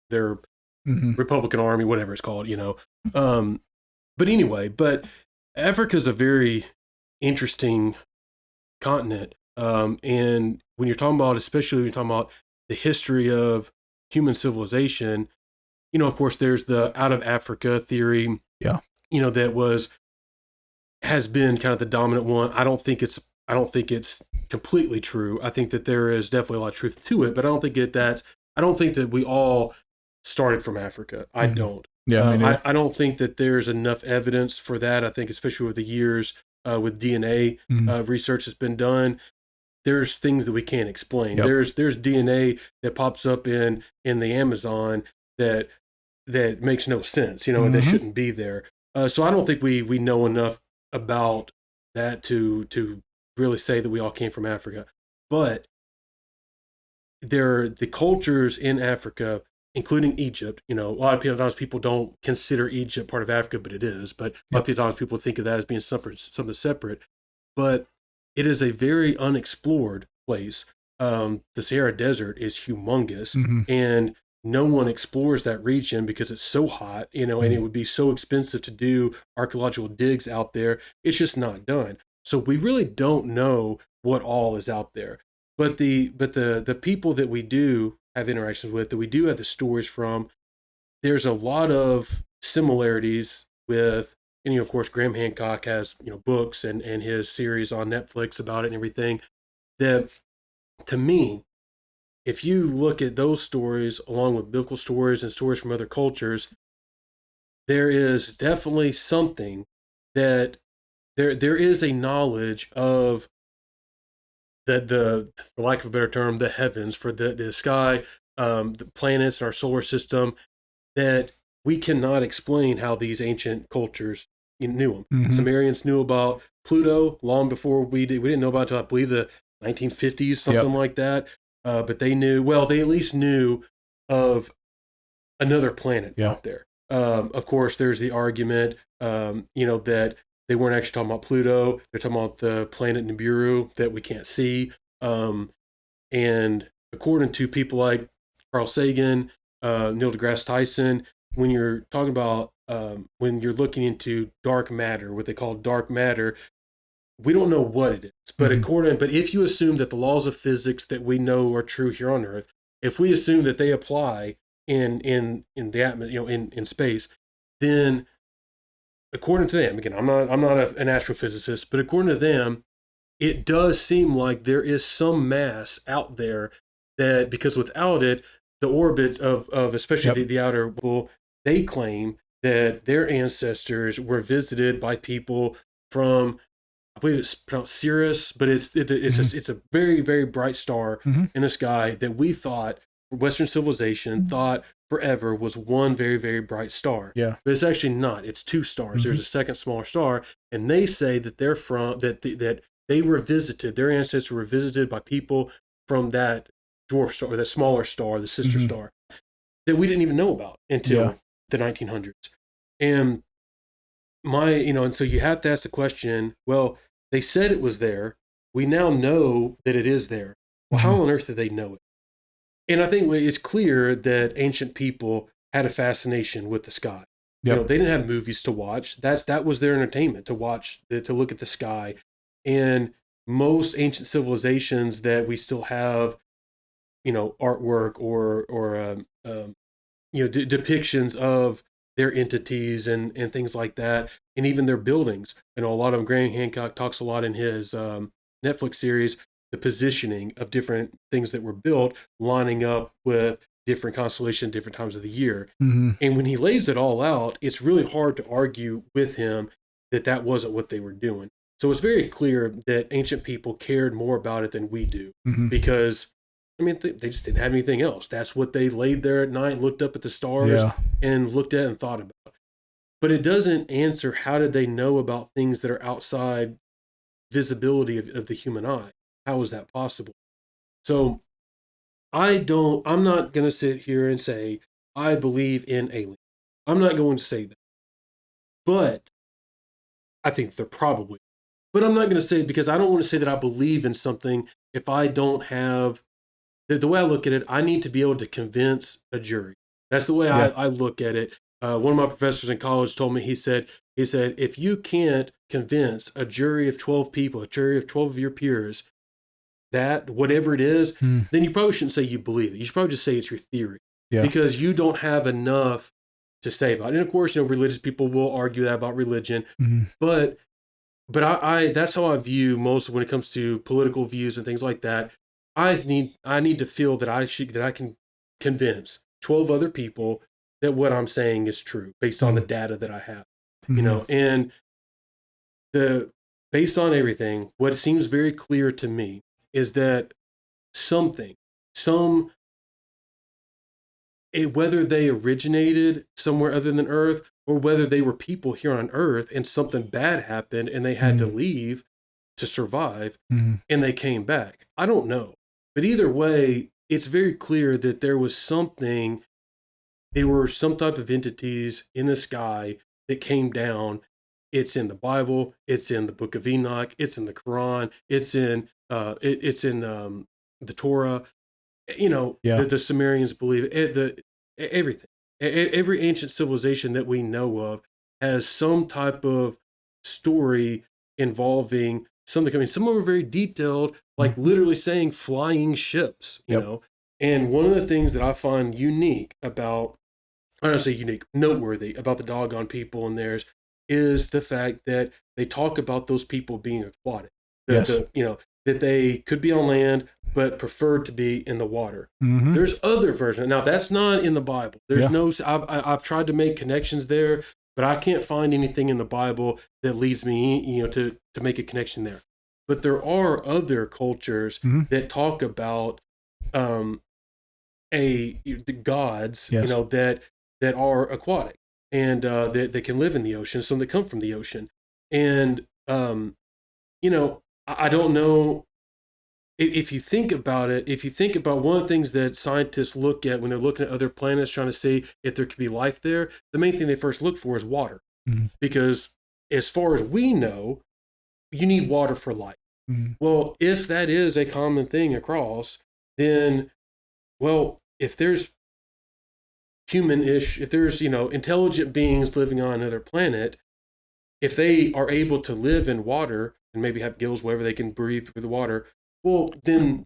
their Republican Army, whatever it's called, But anyway, Africa's a very interesting continent. And when you're talking about, especially when you're talking about the history of human civilization, of course, there's the out of Africa theory, Yeah. That has been kind of the dominant one. I don't think it's completely true. I think that there is definitely a lot of truth to it, but I don't think that we all started from Africa. I don't. Yeah, I don't think that there's enough evidence for that. I think, especially with the years with DNA research that's been done, there's things that we can't explain. Yep. There's DNA that pops up in the Amazon that makes no sense, and that shouldn't be there. So I don't think we know enough about that to really say that we all came from Africa. But the cultures in Africa, including Egypt, a lot of times people don't consider Egypt part of Africa, but it is. But a lot of times people think of that as being something separate. But it is a very unexplored place. The Sahara Desert is humongous, and no one explores that region because it's so hot, and it would be so expensive to do archaeological digs out there. It's just not done. So we really don't know what all is out there. But the people that we do have interactions with, that we do have the stories from, there's a lot of similarities with, and of course Graham Hancock has books and his series on Netflix about it and everything. That, to me, if you look at those stories along with biblical stories and stories from other cultures, there is definitely something that there is a knowledge of the for lack of a better term, the heavens, for the sky, the planets in our solar system, that we cannot explain how these ancient cultures knew them. Sumerians knew about Pluto long before we did. We didn't know about it until, I believe, the 1950s, something like that. But they knew, they at least knew of another planet out there. Of course, there's the argument, that they weren't actually talking about Pluto. They're talking about the planet Nibiru that we can't see. And according to people like Carl Sagan, Neil deGrasse Tyson, when you're talking about, when you're looking into dark matter, what they call dark matter, we don't know what it is. But but if you assume that the laws of physics that we know are true here on Earth, if we assume that they apply in the atmosphere, in space, then according to them, again, I'm not an astrophysicist, but according to them, it does seem like there is some mass out there that, because without it, the orbit of especially the outer, they claim that their ancestors were visited by people from, I believe it's pronounced Sirius, but it's a very, very bright star in the sky that we thought, Western civilization thought forever, was one very, very bright star. Yeah. But it's actually not. It's two stars. There's a second smaller star, and they say that they're from that they were visited. Their ancestors were visited by people from that dwarf star, or that smaller star, the sister star, that we didn't even know about until the 1900s. And and so you have to ask the question, well, they said it was there. We now know that it is there. Well, how on earth did they know it? And I think it's clear that ancient people had a fascination with the sky. They didn't have movies to watch. That was their entertainment, to watch, to look at the sky. And most ancient civilizations that we still have, artwork or depictions of their entities and things like that, and even their buildings. A lot of them, Graham Hancock talks a lot in his Netflix series, the positioning of different things that were built, lining up with different constellations, different times of the year. And when he lays it all out, it's really hard to argue with him that wasn't what they were doing. So it's very clear that ancient people cared more about it than we do, because they just didn't have anything else. That's what they laid there at night, looked up at the stars and looked at and thought about. But it doesn't answer, how did they know about things that are outside visibility of the human eye? How is that possible? So I'm not going to sit here and say I believe in aliens. I'm not going to say that. But I think they're probably. But I'm not going to say it, because I don't want to say that I believe in something if I don't have, the way I look at it, I need to be able to convince a jury. That's the way Yeah. I look at it. One of my professors in college told me, he said, if you can't convince a jury of 12 people, a jury of 12 of your peers, that whatever it is, Mm. then you probably shouldn't say you believe it. You should probably just say it's your theory Yeah. because you don't have enough to say about it. And of course, religious people will argue that about religion, Mm. but I that's how I view most when it comes to political views and things like that. I need to feel that I can convince 12 other people that what I'm saying is true based on the Mm. data that I have. Mm. And the based on everything, what seems very clear to me is that something, some whether they originated somewhere other than Earth or whether they were people here on Earth and something bad happened and they had to Mm. leave to survive Mm. and they came back. I don't know. But either way, it's very clear that there were some type of entities in the sky that came down. It's in the Bible, it's in the book of Enoch, it's in the Quran, it's in the Torah. Yeah. The Sumerians believe it, everything. Every ancient civilization that we know of has some type of story involving something. I mean, some of them are very detailed, like Mhm. literally saying flying ships, Yep. And one of the things that I find unique about, I don't say unique, noteworthy about the doggone people and theirs is the fact that they talk about those people being aquatic. Yes. That they could be on land but preferred to be in the water. Mm-hmm. There's other versions. Now that's not in the Bible. There's Yeah. no. I've tried to make connections there, but I can't find anything in the Bible that leads me, to make a connection there. But there are other cultures Mm-hmm. that talk about um, the gods, Yes. that are aquatic and that can live in the ocean, some that come from the ocean. And I don't know if you think about it. If you think about one of the things that scientists look at when they're looking at other planets, trying to see if there could be life there, the main thing they first look for is water, Mm-hmm. because as far as we know, you need water for life. Mm-hmm. Well, if that is a common thing across, then well, if there's human-ish, if there's intelligent beings living on another planet, if they are able to live in water and maybe have gills wherever they can breathe through the water, well, then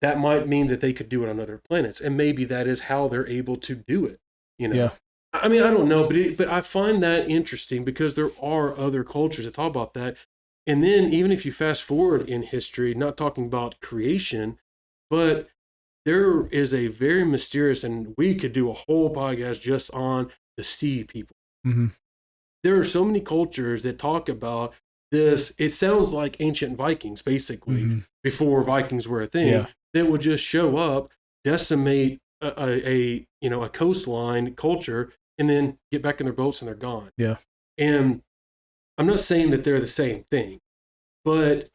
that might mean that they could do it on other planets, and maybe that is how they're able to do it. You Yeah. know, I mean, I don't know, but I find that interesting because there are other cultures that talk about that. And then even if you fast forward in history, not talking about creation, but there is a very mysterious, and we could do a whole podcast just on the sea people. Mm-hmm. There are so many cultures that talk about this. It sounds like ancient Vikings, basically, Mm-hmm. before Vikings were a thing, Yeah. that would just show up, decimate a coastline culture, and then get back in their boats and they're gone. Yeah. And I'm not saying that they're the same thing, but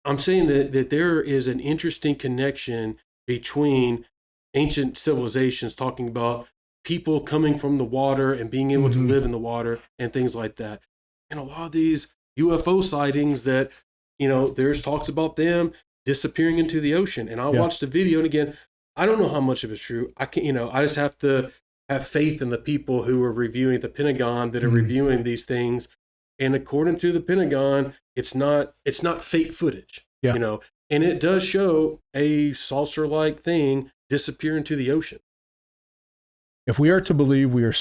I'm saying that there is an interesting connection between ancient civilizations talking about people coming from the water and being able to Mm-hmm. live in the water and things like that. And a lot of these UFO sightings that, there's talks about them disappearing into the ocean. And I Yeah. watched a video, and again, I don't know how much of it's true. I can't, I just have to have faith in the people who are reviewing the Pentagon that are Mm-hmm. reviewing these things. And according to the Pentagon, it's not fake footage, Yeah. and it does show a saucer-like thing disappear into the ocean. If we are to believe we're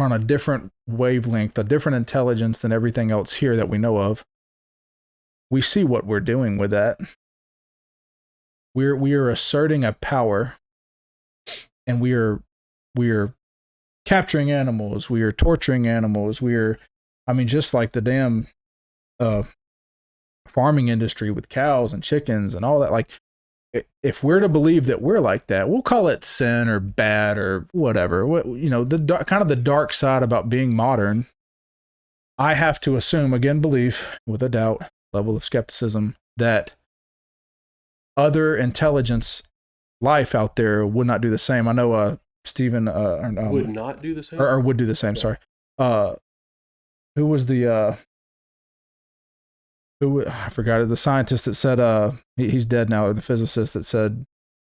on a different wavelength, a different intelligence than everything else here that we know of, we see what we're doing with that. We are asserting a power, and we are capturing animals, we are torturing animals, I mean, just like the damn uh, farming industry with cows and chickens and all that. Like, if we're to believe that we're like that, we'll call it sin or bad or whatever. The kind of the dark side about being modern. I have to assume, again, belief with a doubt level of skepticism, that other intelligence life out there would not do the same. I know Stephen Would not do the same. or would do the same. Sorry. Who was the I forgot it. The scientist that said he's dead now, or the physicist that said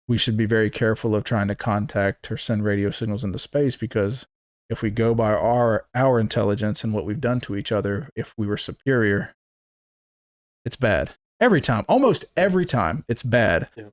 we should be very careful of trying to contact or send radio signals into space, because if we go by our intelligence and what we've done to each other, if we were superior, it's bad. Every time, almost every time, it's bad. Yeah.